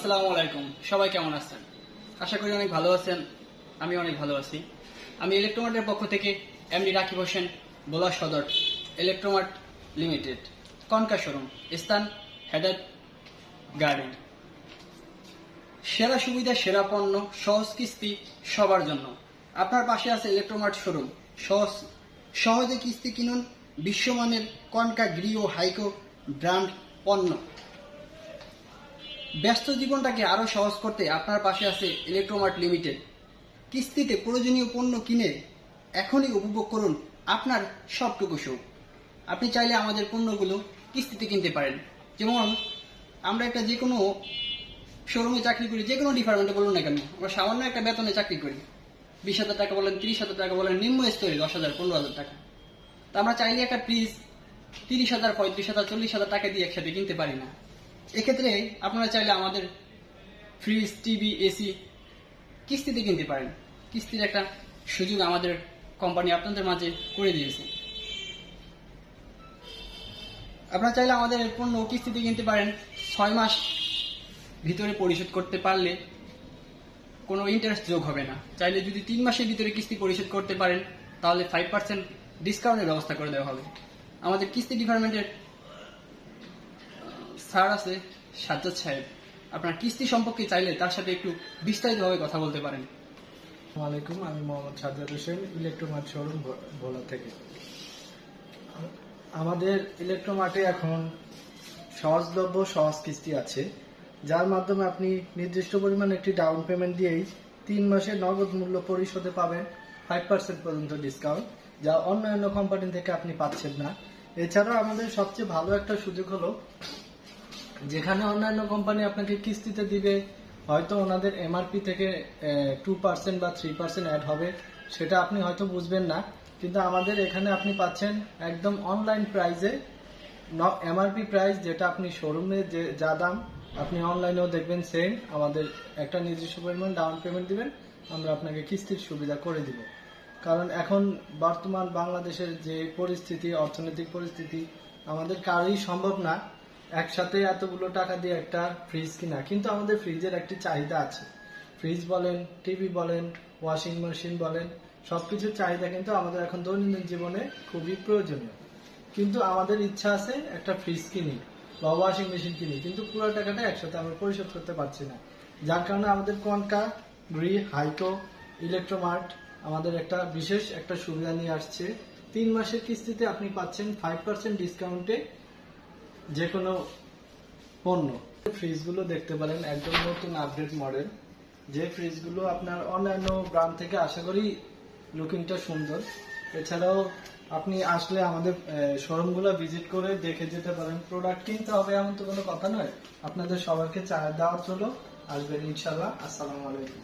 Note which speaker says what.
Speaker 1: আসসালামু আলাইকুম, সবাই কেমন আছেন? আশা করি অনেক ভালো আছেন। আমি অনেক ভালো আছি। আমি ইলেকট্রোমার্টের পক্ষ থেকে এমডি রাকিব হোসেন, বোলা সদর, ইলেকট্রোমার্ট লিমিটেড, কনকা শোরুম, স্থান হেডার গার্ডেন। সেরা সুবিধা, সেরা পণ্য, সহজ কিস্তি সবার জন্য। আপনার পাশে আছে ইলেকট্রোমার্ট শোরুম। সহজে কিস্তি কিনুন বিশ্বমানের কনকা গ্রিও হাইকো ব্র্যান্ড পণ্য। ব্যস্ত জীবনটাকে আরো সহজ করতে আপনার পাশে আছে ইলেকট্রোমার্ট লিমিটেড। কিস্তিতে প্রয়োজনীয় পণ্য কিনে এখনই উপভোগ করুন আপনার সবটুকু সুখ। আপনি চাইলে আমাদের পণ্যগুলো কিস্তিতে কিনতে পারেন। যেমন আমরা একটা যে কোনো শোরুমে চাকরি করি, যে কোনো ডিপার্টমেন্টে বলুন না কেন, আমরা সামান্য একটা বেতনে চাকরি করি। 20,000 টাকা বলেন, 30,000 টাকা বলেন, নিম্ন স্তরে 10,000, 15,000 টাকা। তা আমরা চাইলে একটা ফ্রিজ 30,000, 35,000, 40,000 টাকা দিয়ে একসাথে কিনতে পারি না। এক্ষেত্রে আপনারা চাইলে আমাদের ফ্রিজ, টিভি, এসি কিস্তিতে কিনতে পারেন। কিস্তির একটা সুযোগ আমাদের কোম্পানি আপনাদের মাঝে করে দিয়েছে। আপনারা চাইলে আমাদের পণ্য কিস্তিতে কিনতে পারেন। 6 মাস ভিতরে পরিশোধ করতে পারলে কোনো ইন্টারেস্ট যোগ হবে না। চাইলে যদি 3 মাসের ভিতরে কিস্তি পরিশোধ করতে পারেন তাহলে 5% ডিসকাউন্টের ব্যবস্থা করে দেওয়া হবে। আমাদের কিস্তি ডিপার্টমেন্টের স্যার আছে সাজ্জাদ সাহেব। আপনার কিস্তি সম্পর্কে চাইলে তার সাথে একটু বিস্তারিতভাবে কথা বলতে পারেন।
Speaker 2: ওয়ালাইকুম, আমি মোহাম্মদ সাজ্জাদ হোসেন, ইলেকট্রোমার্ট শোরুম ভোলা থেকে। আমাদের ইলেকট্রোমার্টে এখন সহজলভ্য সহজ কিস্তি আছে, যার মাধ্যমে আপনি নির্দিষ্ট পরিমাণ একটি ডাউন পেমেন্ট দিয়েই 3 মাসের নগদ মূল্য পরিশোধে পাবেন 5% পর্যন্ত ডিসকাউন্ট, যা অন্যান্য কোম্পানি থেকে আপনি পাচ্ছেন না। এছাড়াও আমাদের সবচেয়ে ভালো একটা সুযোগ হলো, যেখানে অন্যান্য কোম্পানি আপনাকে কিস্তিতে দিবে, হয়তো ওনাদের এমআরপি থেকে 2% বা 3% অ্যাড হবে, সেটা আপনি হয়তো বুঝবেন না। কিন্তু আমাদের এখানে আপনি পাচ্ছেন একদম অনলাইন প্রাইসে, এমআরপি প্রাইস যেটা আপনি শোরুমে যে যা দাম আপনি অনলাইনেও দেখবেন সেম। আমাদের একটা নির্দিষ্ট পরিমাণ ডাউন পেমেন্ট দিবেন, আমরা আপনাকে কিস্তির সুবিধা করে দিব। কারণ এখন বর্তমান বাংলাদেশের যে পরিস্থিতি, অর্থনৈতিক পরিস্থিতি, আমাদের কারোই সম্ভব না একসাথে এতগুলো টাকা দিয়ে একটা ফ্রিজ কিনা। কিন্তু আমাদের ফ্রিজের একটি চাহিদা আছে। ফ্রিজ বলেন, টিভি বলেন, ওয়াশিং মেশিন বলেন, সবকিছুর চাহিদা কিন্তু আমাদের এখন দৈনন্দিন জীবনে খুবই প্রয়োজনীয়। কিন্তু আমাদের ইচ্ছা আছে একটা ফ্রিজ কিনি বা ওয়াশিং মেশিন কিনি, কিন্তু পুরো টাকাটা একসাথে আমরা পরিশোধ করতে পারছি না। যার কারণে আমাদের কনকা গ্রি হাইকো ইলেকট্রোমার্ট আমাদের একটা বিশেষ একটা সুবিধা নিয়ে আসছে। 3 মাসের কিস্তিতে আপনি পাচ্ছেন 5% ডিসকাউন্টে যে কোনো পণ্য। ফ্রিজগুলো দেখতে পারেন, একদম নতুন আপডেট মডেল। যে ফ্রিজগুলো আপনার অন্যান্য ব্র্যান্ড থেকে আশা করি লুকিংটা সুন্দর। এছাড়াও আপনি আসলে আমাদের শোরুমগুলো ভিজিট করে দেখে যেতে পারেন। প্রোডাক্ট কিনতে হবে এমন তো কোনো কথা নয়, আপনাদের সবাইকে চা দেওয়ার জন্য আসবেন ইনশাল্লাহ। আসসালামু আলাইকুম।